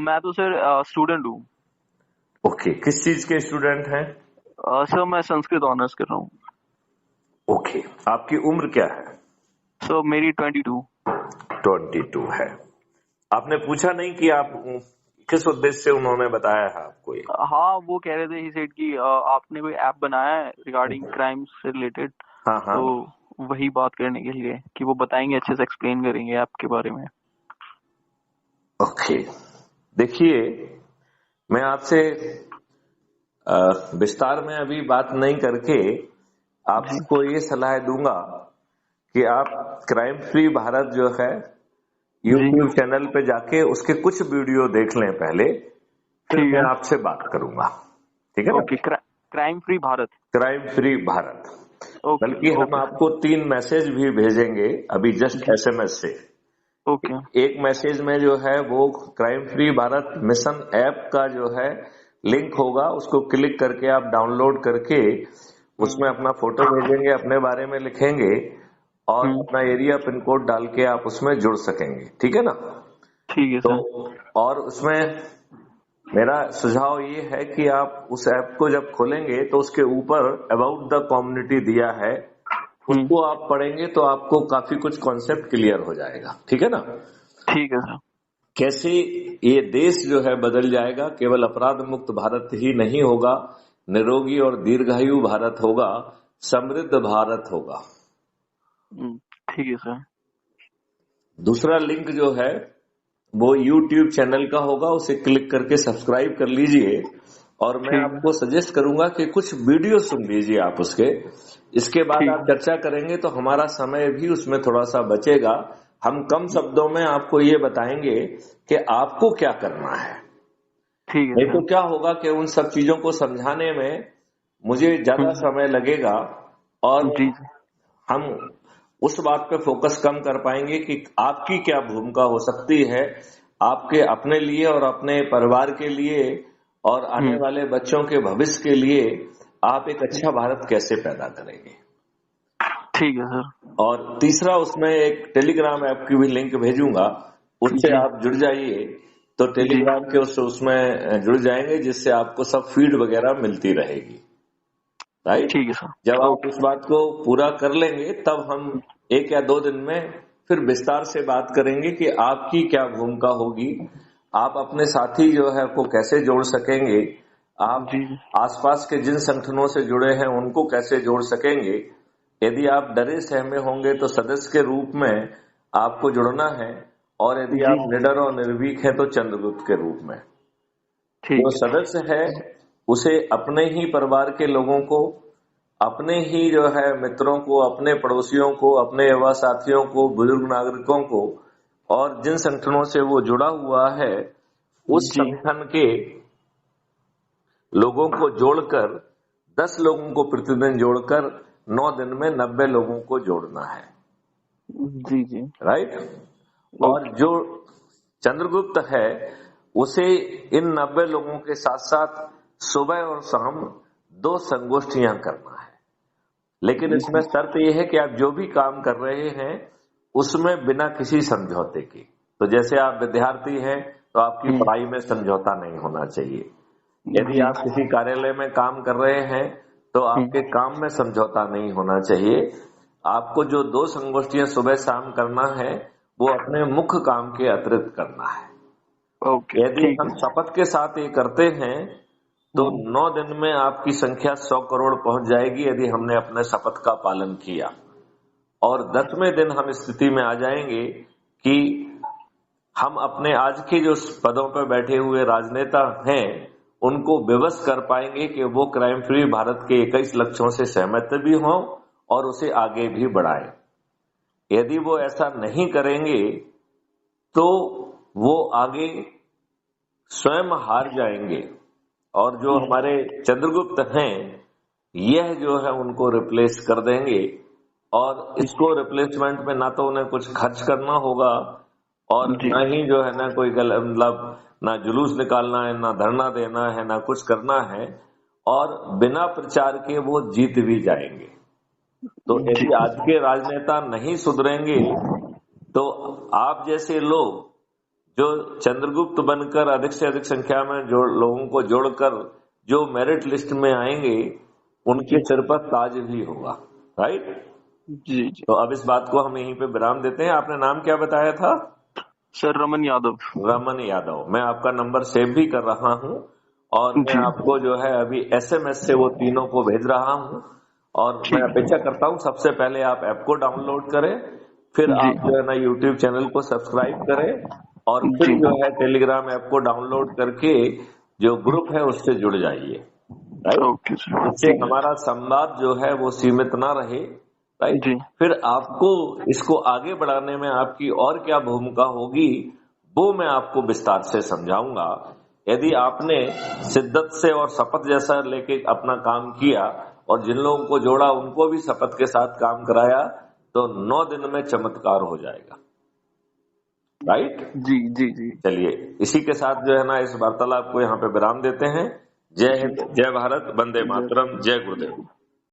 मैं तो sir student हूँ। ओके, किस चीज के स्टूडेंट हैं? सर मैं संस्कृत ऑनर्स कर रहा हूँ। ओके, आपकी उम्र क्या है? सर मेरी 22। 22 है। आपने पूछा नहीं कि आप किस उद्देश्य से उन्होंने बताया है आपको ये? हाँ, वो कह रहे थे ही सेड कि आपने कोई ऐप बनाया है रिगार्डिंग क्राइम से रिलेटेड, हाँ हाँ। तो वही बात करने के लिए कि वो बताएंगे, अच्छे से एक्सप्लेन करेंगे ऐप के बारे में। ओके, देखिए, मैं आपसे विस्तार में अभी बात नहीं करके जी आपको ये सलाह दूंगा कि आप क्राइम फ्री भारत जो है जी, यूट्यूब चैनल पे जाके उसके कुछ वीडियो देख लें पहले, फिर ठीक मैं है। आपसे बात करूंगा। ठीक है ना? Okay, crime free Bharat. Crime free Bharat. Okay बल्कि हम ओके आपको 3 मैसेज भी भेजेंगे अभी जस्ट जी, एसएमएस से। ओके एक मैसेज में जो है वो crime free Bharat mission app का जो है लिंक होगा, उसको क्लिक करके आप डाउनलोड करके उसमें अपना फोटो भेजेंगे, अपने बारे में लिखेंगे और अपना एरिया पिन कोड डाल के आप उसमें जुड़ सकेंगे। ठीक है ना? ठीक है तो सर। और उसमें मेरा सुझाव ये है कि आप उस ऐप को जब खोलेंगे तो उसके ऊपर अबाउट द कम्युनिटी दिया है, उसको आप पढ़ेंगे तो आपको काफी कुछ कॉन्सेप्ट क्लियर हो जाएगा। ठीक है ना? ठीक है सर। कैसे ये देश जो है बदल जाएगा, केवल अपराध मुक्त भारत ही नहीं होगा, निरोगी और दीर्घायु भारत होगा, समृद्ध भारत होगा। ठीक है सर। दूसरा लिंक जो है वो यूट्यूब चैनल का होगा, उसे क्लिक करके सब्सक्राइब कर लीजिए और मैं ठीक है आपको सजेस्ट करूंगा कि कुछ वीडियो सुन लीजिए आप उसके। इसके बाद ठीक आप है चर्चा करेंगे तो हमारा समय भी उसमें थोड़ा सा बचेगा। हम कम शब्दों में आपको ये बताएंगे कि आपको क्या करना है। ठीक है नहीं तो सर। क्या होगा कि उन सब चीजों को समझाने में मुझे ज्यादा समय लगेगा और जी जी हम उस बात पे फोकस कम कर पाएंगे कि आपकी क्या भूमिका हो सकती है आपके अपने लिए और अपने परिवार के लिए और आने वाले बच्चों के भविष्य के लिए। आप एक अच्छा भारत कैसे पैदा करेंगे। ठीक है सर। और तीसरा, उसमें एक टेलीग्राम ऐप की भी लिंक भेजूंगा, उससे जी आप जुड़ जाइए। तो जी टेलीग्राम के उसमें जुड़ जाएंगे, जिससे आपको सब फीड वगैरह मिलती रहेगी। राइट? ठीक है सर। जब आप ओके उस बात को पूरा कर लेंगे तब हम 1 या 2 दिन में फिर विस्तार से बात करेंगे कि आपकी क्या भूमिका होगी, आप अपने साथी जो है को कैसे जोड़ सकेंगे, आप जी आसपास के जिन संगठनों से जुड़े हैं उनको कैसे जोड़ सकेंगे। यदि आप डरे सहमे होंगे तो सदस्य के रूप में आपको जुड़ना है, और यदि जी आप निडर और निर्भीक हैं तो चंद्रगुप्त के रूप में। जो ठीक है। सदस्य है उसे अपने ही परिवार के लोगों को, अपने ही जो है मित्रों को, अपने पड़ोसियों को, अपने युवा साथियों को, बुजुर्ग नागरिकों को, और जिन संगठनों से वो जुड़ा हुआ है उस जी संगठन के लोगों को जोड़कर 10 लोगों को प्रतिदिन जोड़कर 9 दिन में 90 लोगों को जोड़ना है। जी जी राइट? और ओके जो चंद्रगुप्त है उसे इन 90 लोगों के साथ साथ सुबह और शाम 2 संगोष्ठियां करना है। लेकिन इसमें जी शर्त यह है कि आप जो भी काम कर रहे हैं उसमें बिना किसी समझौते के। तो जैसे आप विद्यार्थी हैं तो आपकी पढ़ाई में समझौता नहीं होना चाहिए। यदि जी आप किसी कार्यालय में काम कर रहे हैं तो आपके काम में समझौता नहीं होना चाहिए। आपको जो 2 संगोष्ठियां सुबह शाम करना है वो अपने मुख्य काम के अतिरिक्त करना है। ओके यदि ठीक हम है। शपथ के साथ ये करते हैं तो 9 दिन में आपकी संख्या 100 करोड़ पहुंच जाएगी, यदि हमने अपने शपथ का पालन किया। और 10वें दिन हम इस स्थिति में आ जाएंगे कि हम अपने आज के जो पदों पर बैठे हुए राजनेता हैं उनको विवश कर पाएंगे कि वो क्राइम फ्री भारत के 21 लक्ष्यों से सहमत भी हों और उसे आगे भी बढ़ाएं। यदि वो ऐसा नहीं करेंगे तो वो आगे स्वयं हार जाएंगे, और जो हमारे चंद्रगुप्त हैं यह जो है उनको रिप्लेस कर देंगे। और इसको रिप्लेसमेंट में ना तो उन्हें कुछ खर्च करना होगा और जी ना ही जो है ना कोई मतलब ना जुलूस निकालना है, ना धरना देना है, ना कुछ करना है, और बिना प्रचार के वो जीत भी जाएंगे। तो जी यदि आज के राजनेता नहीं सुधरेंगे तो आप जैसे लोग जो चंद्रगुप्त बनकर अधिक से अधिक संख्या में जो लोगों को जोड़कर जो मेरिट लिस्ट में आएंगे उनके सिर पर ताज भी होगा। राइट। जी जी तो अब इस बात को हम यहीं पे विराम देते हैं। आपने नाम क्या बताया था? सर, रमन यादव। रमन यादव। मैं आपका नंबर सेव भी कर रहा हूँ और मैं जी आपको जो है अभी एसएमएस से वो तीनों को भेज रहा हूँ। और मैं ठीक अपेक्षा करता हूँ सबसे पहले आप ऐप को डाउनलोड करें, फिर है। जी आप जो है ना यूट्यूब चैनल को सब्सक्राइब करें और फिर जी जो है टेलीग्राम ऐप को डाउनलोड करके जो ग्रुप है उससे जुड़ जाइए। राइट। ओके सर, इससे ठीक है हमारा संवाद जो है वो सीमित ना रहे। राइट। जी फिर आपको इसको आगे बढ़ाने में आपकी और क्या भूमिका होगी वो मैं आपको विस्तार से समझाऊंगा। यदि आपने शिद्दत से और शपथ जैसा लेके अपना काम किया और जिन लोगों को जोड़ा उनको भी शपथ के साथ काम कराया तो 9 दिन में चमत्कार हो जाएगा। राइट। जी जी जी चलिए इसी के साथ जो है ना इस वार्तालाप को यहाँ पे विराम देते हैं। जय जी हिंद, जय भारत, वंदे जय मातरम, जय गुरुदेव।